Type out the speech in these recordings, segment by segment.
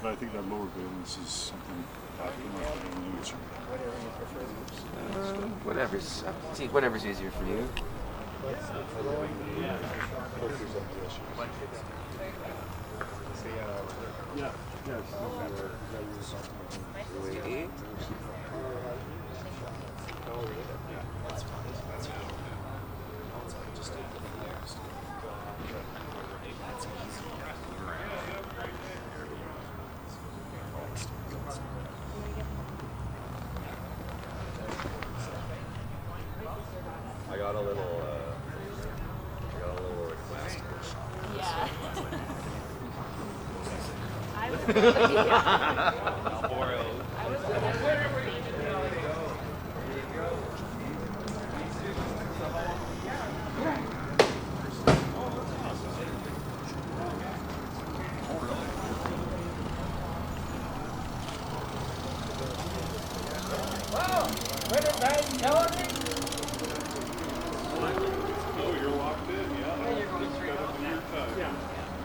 But I think that lower valence is something whatever's easier for you. Yeah. Wait. I got a little request.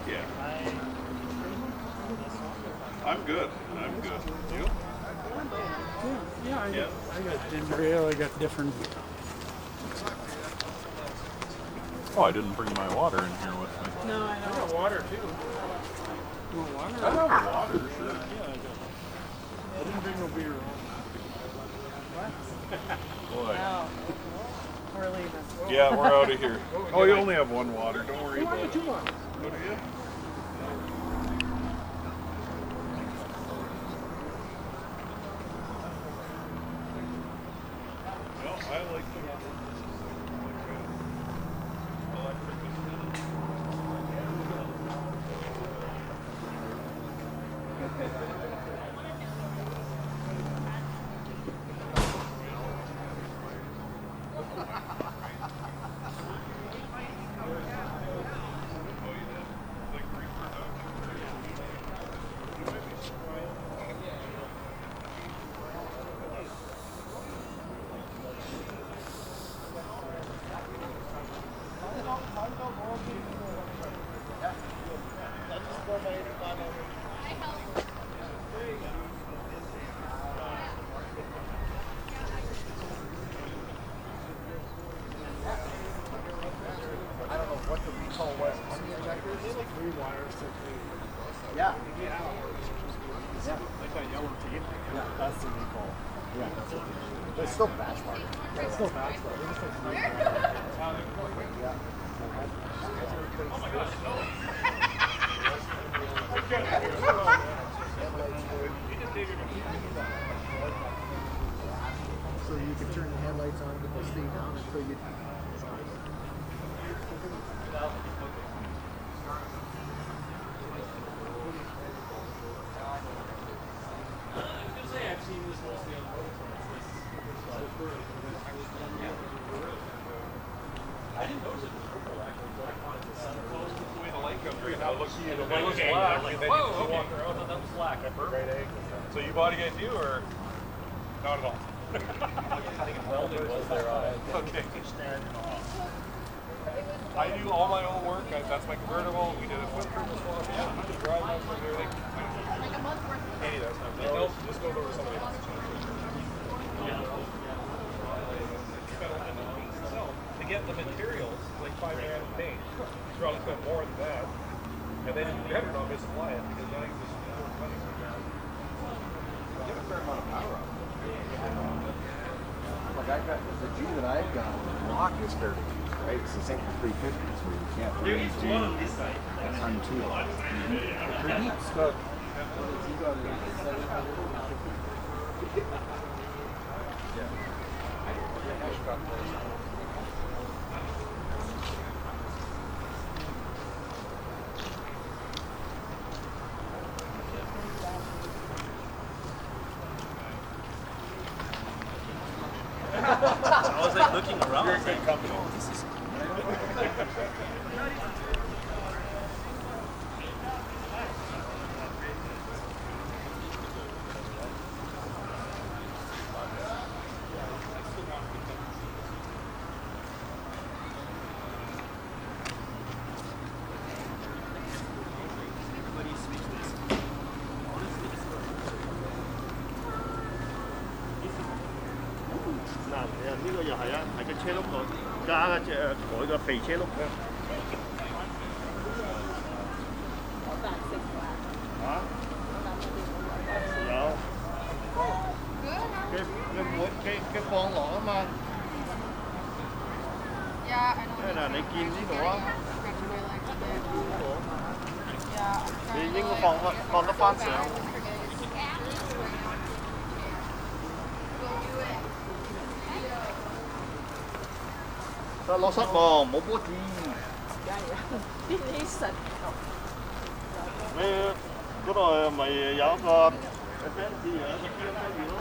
Yeah. I'm good. You? Yeah, I got ginger ale. I got different. Oh, I didn't bring my water in here with me. No, I got water too. You want water? I have water, sure. Yeah, I got. I didn't bring no beer. Boy. No. We're leaving. Yeah, we're out of here. Oh, you only have one water. Don't worry about it. Two more. What do you? Well, I like them. I don't know what the recall was on the injectors. Three wires to three. Yeah. Yeah. Like that yellow tape. Yeah, that's the recall. Yeah, that's what it is. But it's still batch market. Yeah, it's still batch market. It's just like yeah. So you can turn the headlights on, but they'll stay down until you. I didn't notice it was purple actually until I caught it in the sun. The way the light comes right now, the light was black, and then you walk around and that was black. So you bought it too, or not at all? Cutting and welding was their okay. I do all my own work. That's my convertible. We did a foot purpose swap. Yeah, I just drive up and everything. Like a month worth of Hey, that's not bad. Nope, just go over somebody else. To get the materials, like $5 grand of paint, you probably spend more than that. And then you better not misapply it because now you just money. You have a fair amount of power on it. Like I got the G that I've got, the lock is fairly cheap, right? It's the same for 350s where you can't really do a ton to it. Pretty deep stuff. I was like looking around. You're a good company. 係啊，係個車轆度加個改個肥車轆嘅。嚇？有。佢放落啊嘛。Yeah, I know. 嗱，你見呢度啊？ Yeah. 你應該放得翻上。得攞失望，冇波子。邊啲神？你嗰度咪有一個 fans 有一個 fans 咯。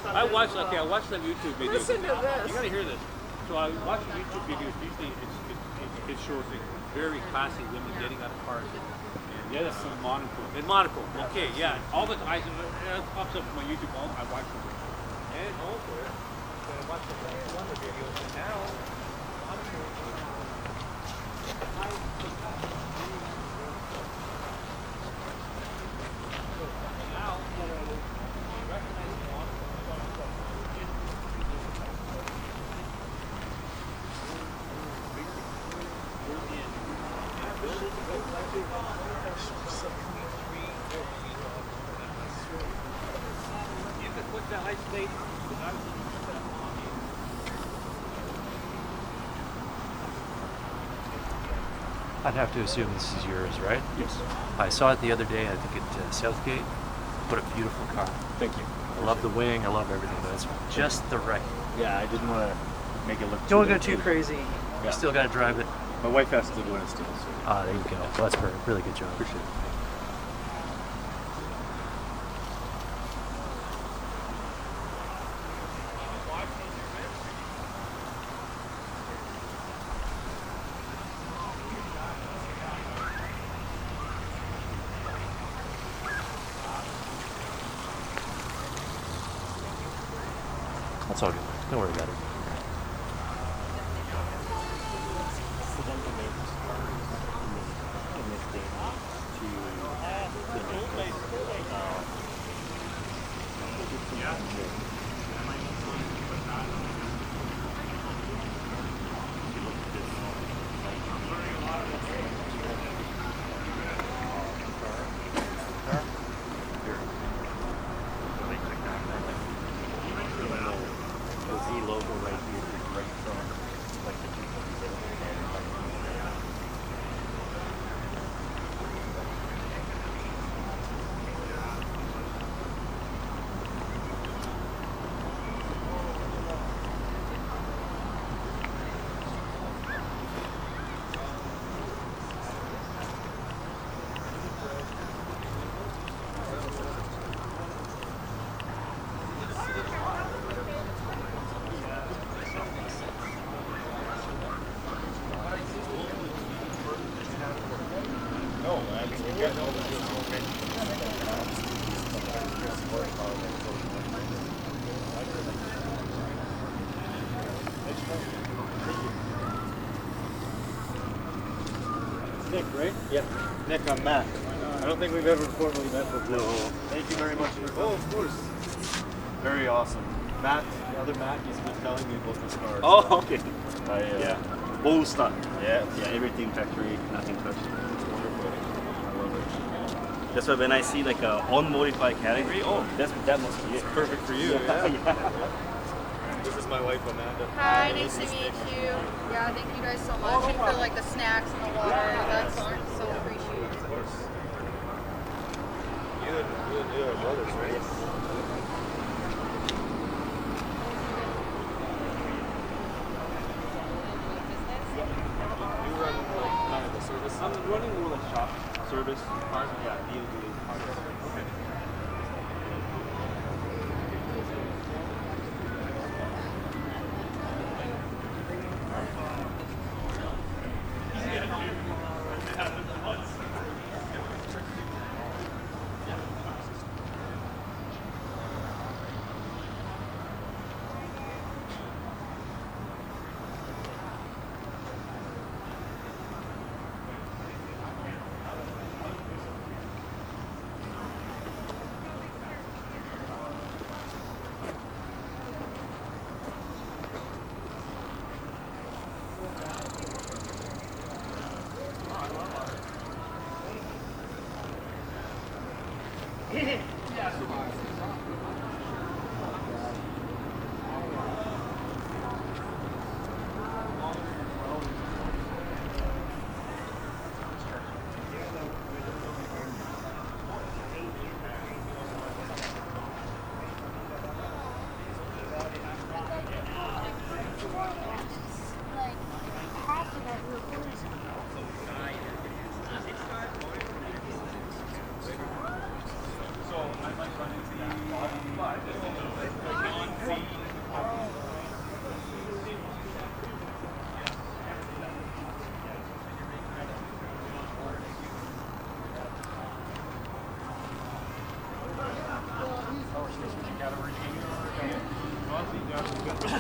I watched some YouTube videos. Listen to this. You gotta hear this. So I watch YouTube videos. Usually it shows like very classy women getting out of cars. And yeah, that's in Monaco. In Monaco. Okay, yeah. All the time, it pops up on my YouTube. I watch them. And also, I watch the Wonder videos. And now, you can put that ice plate. I'd have to assume this is yours, right? Yes. I saw it the other day, I think at Southgate. What a beautiful car. Thank you. I love the wing, I love everything, but it's just the right. Yeah, I didn't want to make it look Don't go too crazy. You still got to drive it. My wife has to do it still. So. Ah, there you go. Well, that's perfect. Really good job. Appreciate it. That's all good. Don't worry about it. Nick, right? Yeah. Nick, I'm Matt. I don't think we've ever formally met before. No. Thank you very much for coming. Oh, of course. Very awesome. Matt, the other Matt, he's been telling me about this car. Oh, okay. Yeah. Full stuff. Yeah. Yeah, everything factory, nothing touched. It's wonderful. I love it. That's why when I see like a unmodified category, oh, that must be it. Perfect for you. Yeah. This is my wife, Amanda. Hi, nice to meet you. Yeah, thank you guys so much. And for like the snacks and the water. That's so appreciated. Of course. You are brothers, right? Yes. You run like kind of the service? I'm running more like shop service. Cars? Yeah, B2B cars. Okay.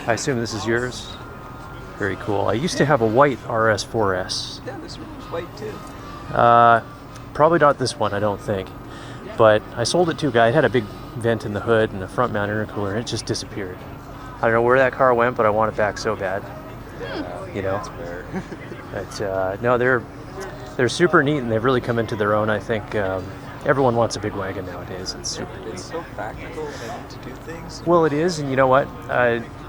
I assume this is yours? Very cool. I used to have a white RS4S. Yeah, this one was white too. Probably not this one, I don't think. But I sold it to a guy. It had a big vent in the hood and a front mount intercooler, and it just disappeared. I don't know where that car went, but I want it back so bad. Yeah, You know? that's fair. But no, they're super neat, and they've really come into their own. I think everyone wants a big wagon nowadays. It's super neat. It's so practical and to do things. Well, it is, and you know what?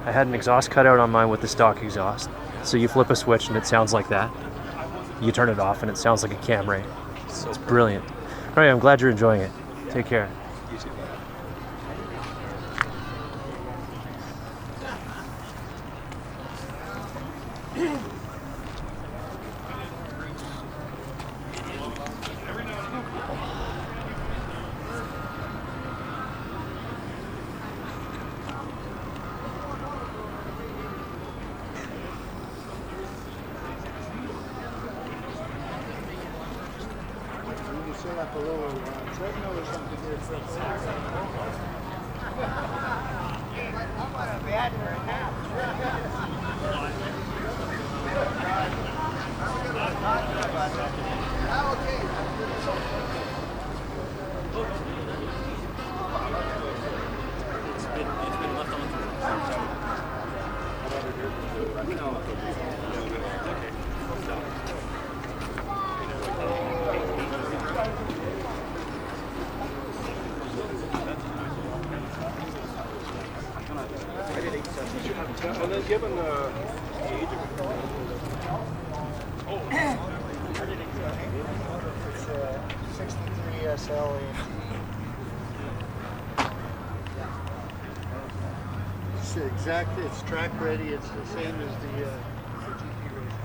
I had an exhaust cutout on mine with the stock exhaust. So you flip a switch and it sounds like that. You turn it off and it sounds like a Camry. So It's brilliant. All right, I'm glad you're enjoying it. Take care. You too. Set up a little treadmill or something here for And then given the age of It's 63 SL It's exactly, it's track ready. It's the same as the GP race.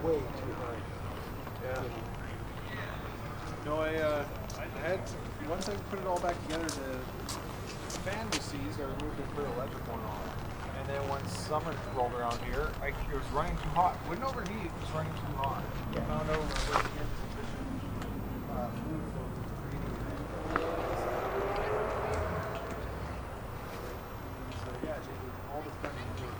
Way too high. Yeah. No, I had, once I put it all back together, the fan was seized, I removed it, put an electric one on. And then when summer rolled around here, it was running too hot. Wouldn't overheat, it was running too hot. I found out where to get sufficient fluid for breathing. So yeah, all the front end work.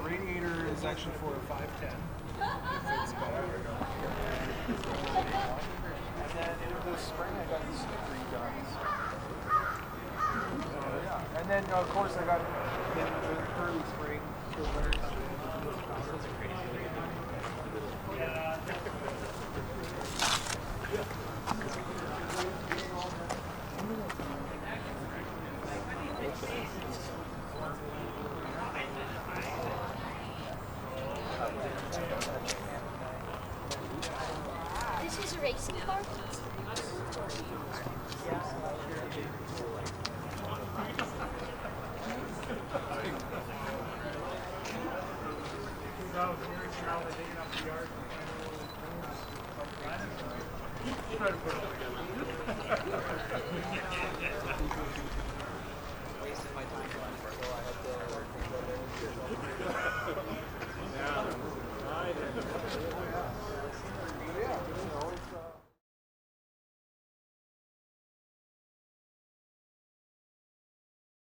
Radiator is actually for a 510. It's better. And then in the spring I got these slippery guns. Yeah. And then of course I got the curly spring for winter time. This is a racing car? Try to put it together.